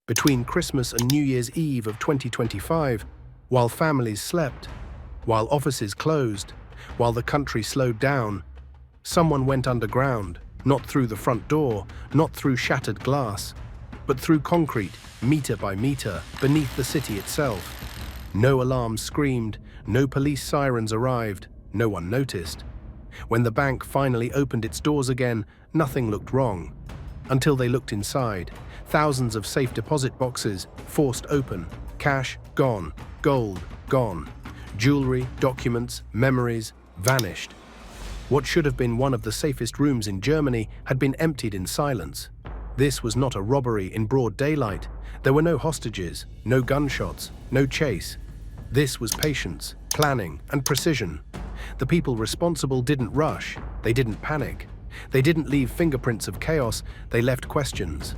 Between Christmas and New Year's Eve of 2025, while families slept, while offices closed, while the country slowed down, someone went underground, not through the front door, not through shattered glass, but through concrete, meter by meter, beneath the city itself. No alarms screamed, no police sirens arrived, no one noticed. When the bank finally opened its doors again, nothing looked wrong. Until they looked inside. Thousands of safe deposit boxes forced open, cash gone, gold gone, jewelry, documents, memories vanished. What should have been one of the safest rooms in Germany had been emptied in silence. This was not a robbery in broad daylight. There were no hostages, no gunshots, no chase. This was patience, planning, and precision. The people responsible didn't rush, they didn't panic. They didn't leave fingerprints of chaos, they left questions.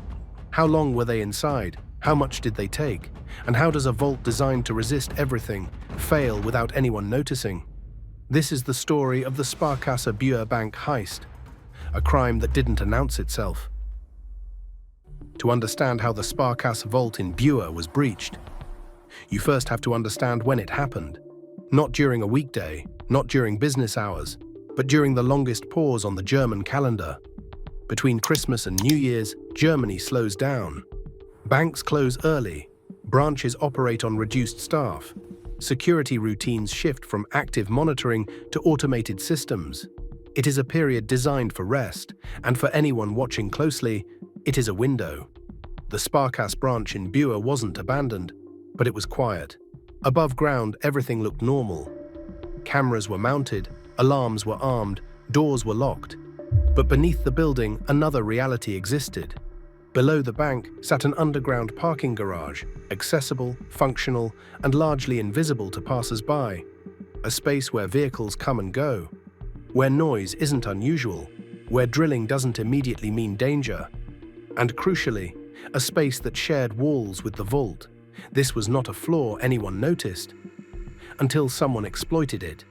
How long were they inside? How much did they take? And how does a vault designed to resist everything fail without anyone noticing? This is the story of the Sparkasse Buer bank heist, a crime that didn't announce itself. To understand how the Sparkasse vault in Buer was breached, you first have to understand when it happened. Not during a weekday, not during business hours, but during the longest pause on the German calendar. Between Christmas and New Year's, Germany slows down. Banks close early, branches operate on reduced staff, security routines shift from active monitoring to automated systems. It is a period designed for rest, and for anyone watching closely, it is a window. The Sparkasse branch in Buer wasn't abandoned, but it was quiet. Above ground, everything looked normal. Cameras were mounted, alarms were armed, doors were locked. But beneath the building, another reality existed. Below the bank sat an underground parking garage, accessible, functional, and largely invisible to passers-by. A space where vehicles come and go, where noise isn't unusual, where drilling doesn't immediately mean danger. And crucially, a space that shared walls with the vault. This was not a flaw anyone noticed, until someone exploited it.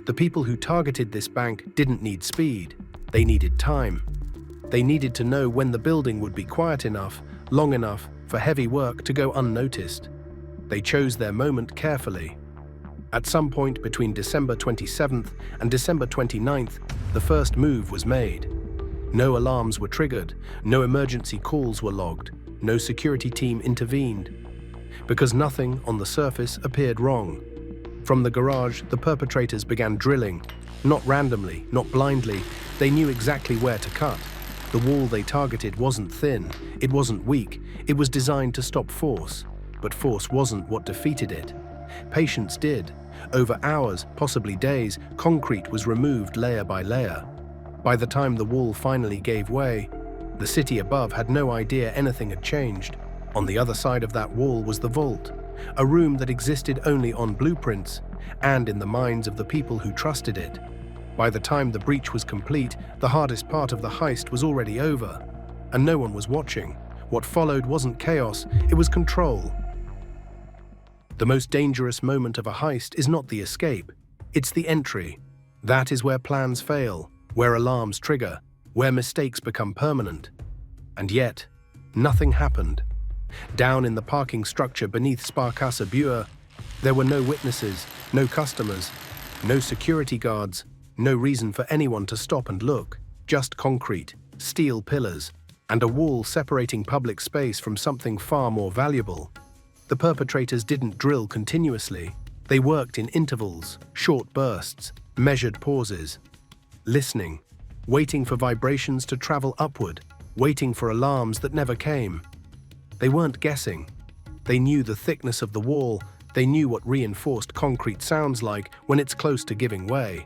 The people who targeted this bank didn't need speed, they needed time. They needed to know when the building would be quiet enough, long enough for heavy work to go unnoticed. They chose their moment carefully. At some point between December 27th and December 29th, the first move was made. No alarms were triggered, no emergency calls were logged, no security team intervened. Because nothing on the surface appeared wrong. From the garage, the perpetrators began drilling. Not randomly, not blindly, they knew exactly where to cut. The wall they targeted wasn't thin, it wasn't weak, it was designed to stop force. But force wasn't what defeated it. Patience did. Over hours, possibly days, concrete was removed layer by layer. By the time the wall finally gave way, the city above had no idea anything had changed. On the other side of that wall was the vault, a room that existed only on blueprints and in the minds of the people who trusted it. By the time the breach was complete, the hardest part of the heist was already over, and no one was watching. What followed wasn't chaos, it was control. The most dangerous moment of a heist is not the escape, it's the entry. That is where plans fail, where alarms trigger, where mistakes become permanent. And yet, nothing happened. Down in the parking structure beneath Sparkasse Buer, there were no witnesses, no customers, no security guards, no reason for anyone to stop and look. Just concrete, steel pillars, and a wall separating public space from something far more valuable. The perpetrators didn't drill continuously. They worked in intervals, short bursts, measured pauses. Listening, waiting for vibrations to travel upward, waiting for alarms that never came. They weren't guessing. They knew the thickness of the wall. They knew what reinforced concrete sounds like when it's close to giving way.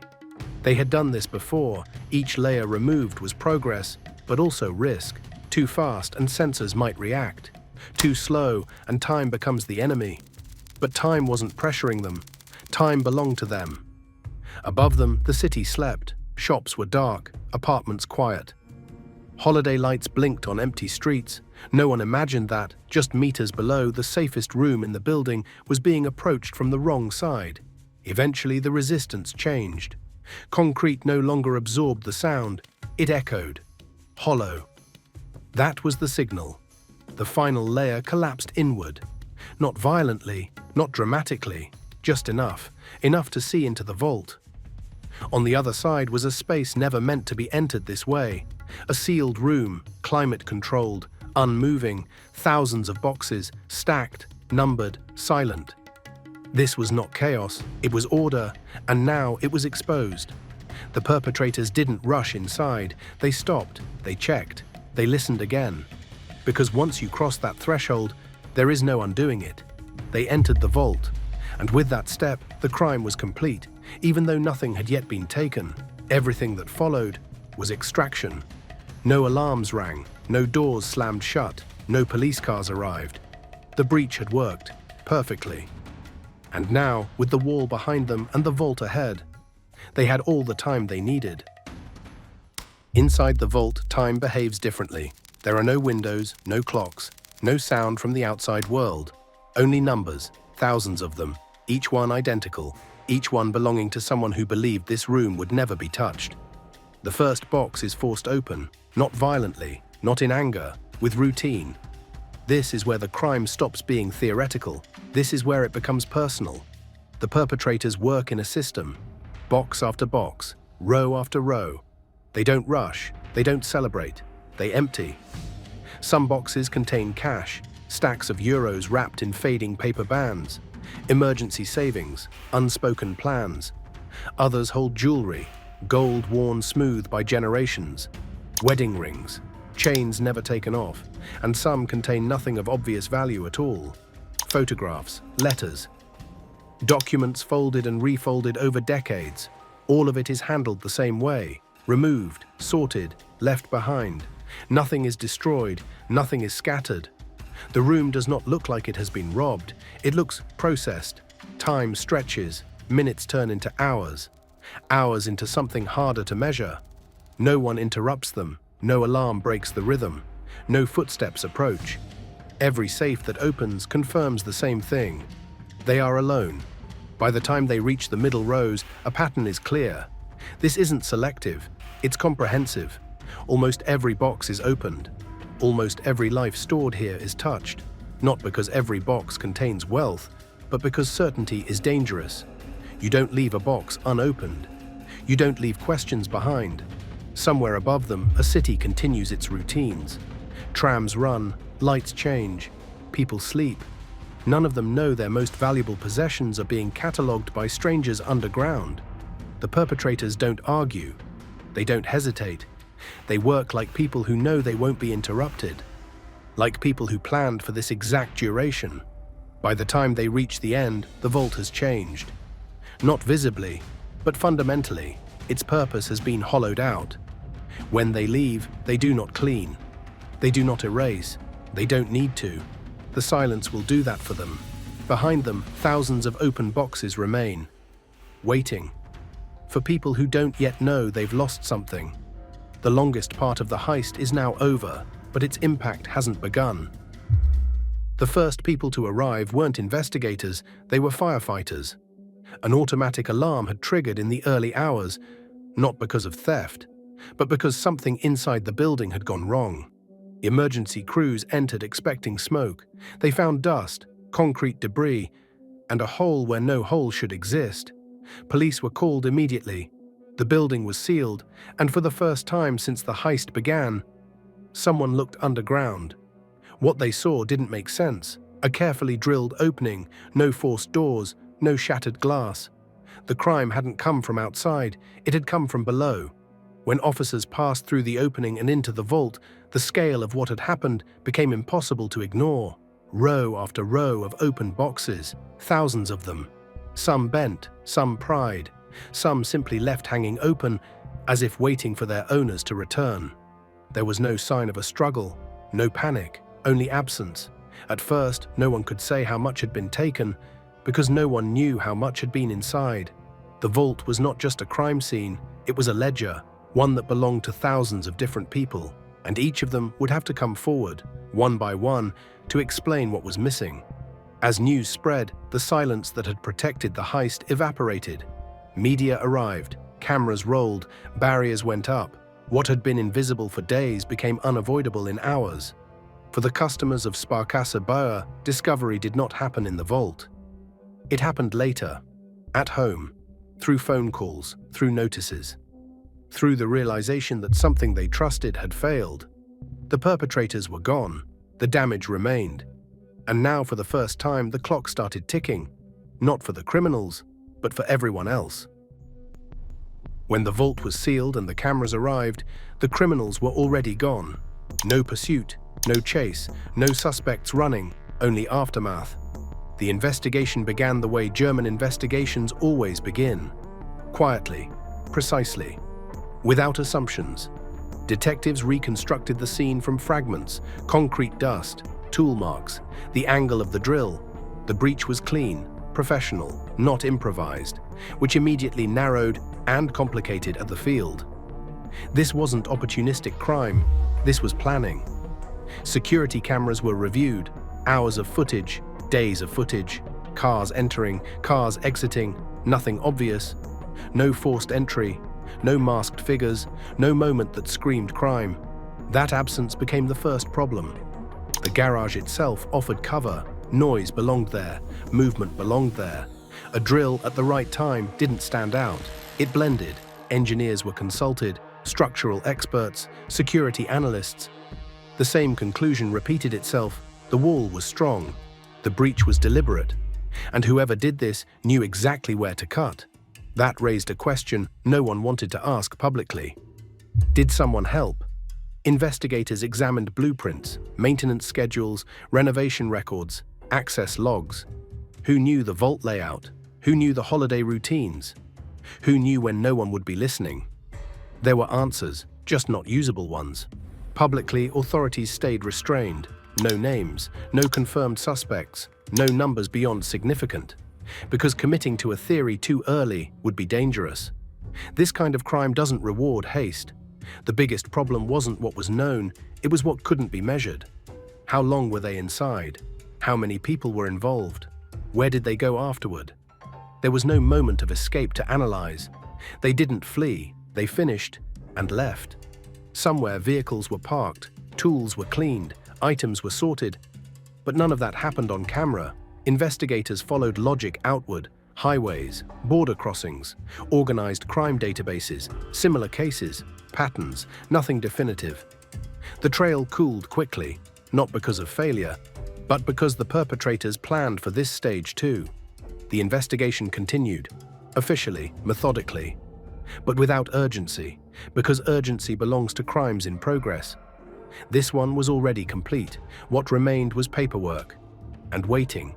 They had done this before. Each layer removed was progress, but also risk. Too fast and sensors might react. Too slow and time becomes the enemy. But time wasn't pressuring them. Time belonged to them. Above them, the city slept. Shops were dark, apartments quiet. Holiday lights blinked on empty streets. No one imagined that, just meters below, the safest room in the building was being approached from the wrong side. Eventually, the resistance changed. Concrete no longer absorbed the sound. It echoed. Hollow. That was the signal. The final layer collapsed inward. Not violently, not dramatically, just enough to see into the vault. On the other side was a space never meant to be entered this way. A sealed room, climate-controlled, unmoving, thousands of boxes, stacked, numbered, silent. This was not chaos, it was order, and now it was exposed. The perpetrators didn't rush inside. They stopped, they checked, they listened again. Because once you cross that threshold, there is no undoing it. They entered the vault, and with that step, the crime was complete, even though nothing had yet been taken. Everything that followed was extraction. No alarms rang, no doors slammed shut, no police cars arrived. The breach had worked, perfectly. And now, with the wall behind them and the vault ahead, they had all the time they needed. Inside the vault, time behaves differently. There are no windows, no clocks, no sound from the outside world. Only numbers, thousands of them, each one identical, each one belonging to someone who believed this room would never be touched. The first box is forced open, not violently, not in anger, with routine. This is where the crime stops being theoretical. This is where it becomes personal. The perpetrators work in a system, box after box, row after row. They don't rush, they don't celebrate, they empty. Some boxes contain cash, stacks of euros wrapped in fading paper bands, emergency savings, unspoken plans. Others hold jewelry, gold worn smooth by generations, wedding rings, chains never taken off, and some contain nothing of obvious value at all. Photographs, letters, documents folded and refolded over decades. All of it is handled the same way, removed, sorted, left behind. Nothing is destroyed, nothing is scattered. The room does not look like it has been robbed. It looks processed. Time stretches, minutes turn into hours, hours into something harder to measure. No one interrupts them, no alarm breaks the rhythm, no footsteps approach. Every safe that opens confirms the same thing. They are alone. By the time they reach the middle rows, a pattern is clear. This isn't selective, it's comprehensive. Almost every box is opened. Almost every life stored here is touched. Not because every box contains wealth, but because certainty is dangerous. You don't leave a box unopened. You don't leave questions behind. Somewhere above them, a city continues its routines. Trams run, lights change, people sleep. None of them know their most valuable possessions are being catalogued by strangers underground. The perpetrators don't argue. They don't hesitate. They work like people who know they won't be interrupted. Like people who planned for this exact duration. By the time they reach the end, the vault has changed. Not visibly, but fundamentally, its purpose has been hollowed out. When they leave, they do not clean. They do not erase. They don't need to. The silence will do that for them. Behind them, thousands of open boxes remain, waiting. For people who don't yet know they've lost something. The longest part of the heist is now over, but its impact hasn't begun. The first people to arrive weren't investigators, they were firefighters. An automatic alarm had triggered in the early hours, not because of theft, but because something inside the building had gone wrong. Emergency crews entered expecting smoke. They found dust, concrete debris, and a hole where no hole should exist. Police were called immediately. The building was sealed, and for the first time since the heist began, someone looked underground. What they saw didn't make sense. A carefully drilled opening, no forced doors, no shattered glass. The crime hadn't come from outside, it had come from below. When officers passed through the opening and into the vault, the scale of what had happened became impossible to ignore. Row after row of open boxes, thousands of them. Some bent, some pried, some simply left hanging open, as if waiting for their owners to return. There was no sign of a struggle, no panic, only absence. At first, no one could say how much had been taken, because no one knew how much had been inside. The vault was not just a crime scene, it was a ledger, one that belonged to thousands of different people, and each of them would have to come forward, one by one, to explain what was missing. As news spread, the silence that had protected the heist evaporated. Media arrived, cameras rolled, barriers went up. What had been invisible for days became unavoidable in hours. For the customers of Sparkasse Buer, discovery did not happen in the vault. It happened later, at home, through phone calls, through notices, through the realization that something they trusted had failed. The perpetrators were gone, the damage remained, and now for the first time the clock started ticking, not for the criminals, but for everyone else. When the vault was sealed and the cameras arrived, the criminals were already gone. No pursuit, no chase, no suspects running, only aftermath. The investigation began the way German investigations always begin. Quietly, precisely, without assumptions. Detectives reconstructed the scene from fragments, concrete dust, tool marks, the angle of the drill. The breach was clean, professional, not improvised, which immediately narrowed and complicated the field. This wasn't opportunistic crime, this was planning. Security cameras were reviewed, hours of footage, days of footage, cars entering, cars exiting, nothing obvious, no forced entry, no masked figures, no moment that screamed crime. That absence became the first problem. The garage itself offered cover, noise belonged there, movement belonged there. A drill at the right time didn't stand out. It blended. Engineers were consulted, structural experts, security analysts. The same conclusion repeated itself. The wall was strong. The breach was deliberate. And whoever did this knew exactly where to cut. That raised a question no one wanted to ask publicly. Did someone help? Investigators examined blueprints, maintenance schedules, renovation records, access logs. Who knew the vault layout? Who knew the holiday routines? Who knew when no one would be listening? There were answers, just not usable ones. Publicly, authorities stayed restrained. No names, no confirmed suspects, no numbers beyond significant. Because committing to a theory too early would be dangerous. This kind of crime doesn't reward haste. The biggest problem wasn't what was known, it was what couldn't be measured. How long were they inside? How many people were involved? Where did they go afterward? There was no moment of escape to analyze. They didn't flee, they finished and left. Somewhere vehicles were parked, tools were cleaned, items were sorted, but none of that happened on camera. Investigators followed logic outward, highways, border crossings, organized crime databases, similar cases, patterns, nothing definitive. The trail cooled quickly, not because of failure, but because the perpetrators planned for this stage too. The investigation continued, officially, methodically, but without urgency, because urgency belongs to crimes in progress. This one was already complete. What remained was paperwork and waiting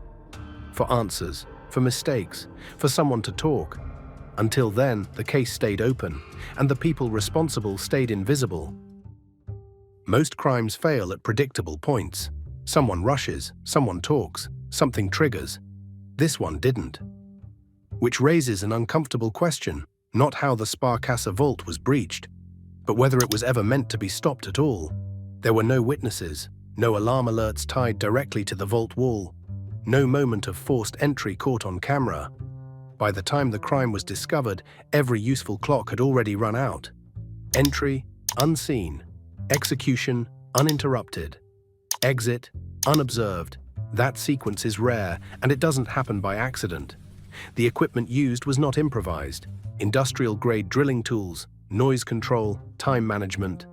for answers, for mistakes, for someone to talk. Until then, the case stayed open, and the people responsible stayed invisible. Most crimes fail at predictable points. Someone rushes, someone talks, something triggers. This one didn't. Which raises an uncomfortable question, not how the Sparkasse vault was breached, but whether it was ever meant to be stopped at all. There were no witnesses, no alarm alerts tied directly to the vault wall, no moment of forced entry caught on camera. By the time the crime was discovered, every useful clock had already run out. Entry, unseen. Execution, uninterrupted. Exit, unobserved. That sequence is rare, and it doesn't happen by accident. The equipment used was not improvised. Industrial-grade drilling tools, noise control, time management.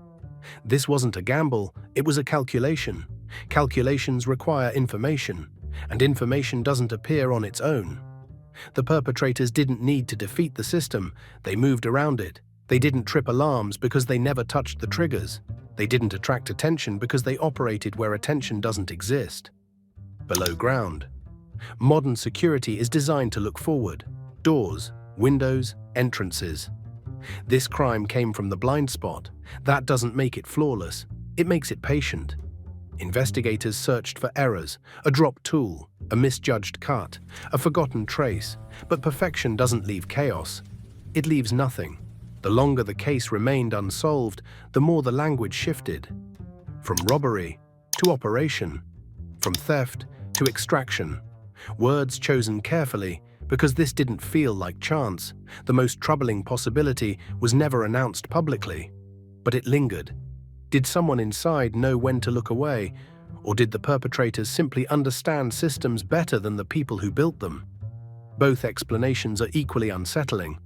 This wasn't a gamble, it was a calculation. Calculations require information, and information doesn't appear on its own. The perpetrators didn't need to defeat the system, they moved around it. They didn't trip alarms because they never touched the triggers. They didn't attract attention because they operated where attention doesn't exist. Below ground. Modern security is designed to look forward. Doors, windows, entrances. This crime came from the blind spot. That doesn't make it flawless. It makes it patient. Investigators searched for errors, a dropped tool, a misjudged cut, a forgotten trace, but perfection doesn't leave chaos. It leaves nothing. The longer the case remained unsolved, the more the language shifted. From robbery to operation, from theft to extraction. Words chosen carefully, because this didn't feel like chance. The most troubling possibility was never announced publicly, but it lingered. Did someone inside know when to look away, Or did the perpetrators simply understand systems better than the people who built them? Both explanations are equally unsettling.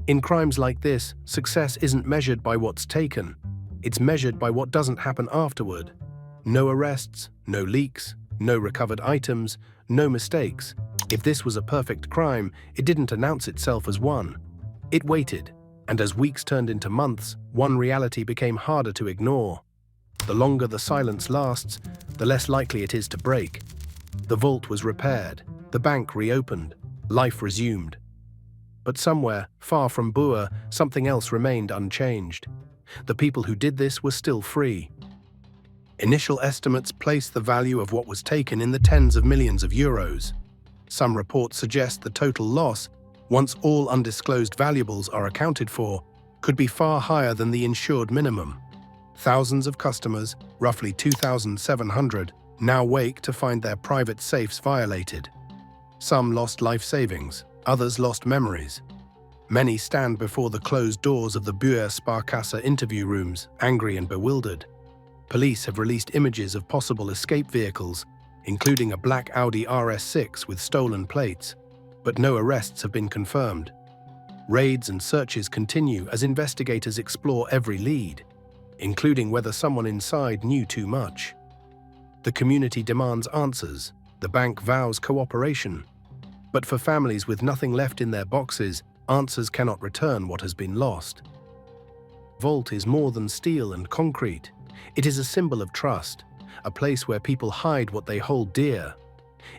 In crimes like this, success isn't measured by what's taken. It's measured by what doesn't happen afterward. No arrests, no leaks, no recovered items, no mistakes. If this was a perfect crime, it didn't announce itself as one. It waited, and as weeks turned into months, one reality became harder to ignore. The longer the silence lasts, the less likely it is to break. The vault was repaired, the bank reopened, life resumed. But somewhere, far from Buer, something else remained unchanged. The people who did this were still free. Initial estimates place the value of what was taken in the tens of millions of euros. Some reports suggest the total loss, once all undisclosed valuables are accounted for, could be far higher than the insured minimum. Thousands of customers, roughly 2,700, now wake to find their private safes violated. Some lost life savings, others lost memories. Many stand before the closed doors of the Buer Sparkasse interview rooms, angry and bewildered. Police have released images of possible escape vehicles, including a black Audi RS6 with stolen plates, but no arrests have been confirmed. Raids and searches continue as investigators explore every lead, including whether someone inside knew too much. The community demands answers, the bank vows cooperation. But for families with nothing left in their boxes, answers cannot return what has been lost. Vault is more than steel and concrete. It is a symbol of trust, a place where people hide what they hold dear.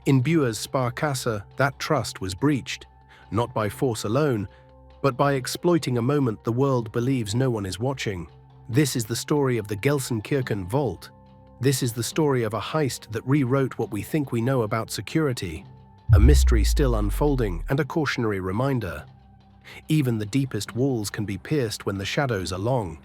In Buer's Sparkasse, that trust was breached, not by force alone, but by exploiting a moment the world believes no one is watching. This is the story of the Gelsenkirchen Vault. This is the story of a heist that rewrote what we think we know about security, a mystery still unfolding and a cautionary reminder. Even the deepest walls can be pierced when the shadows are long.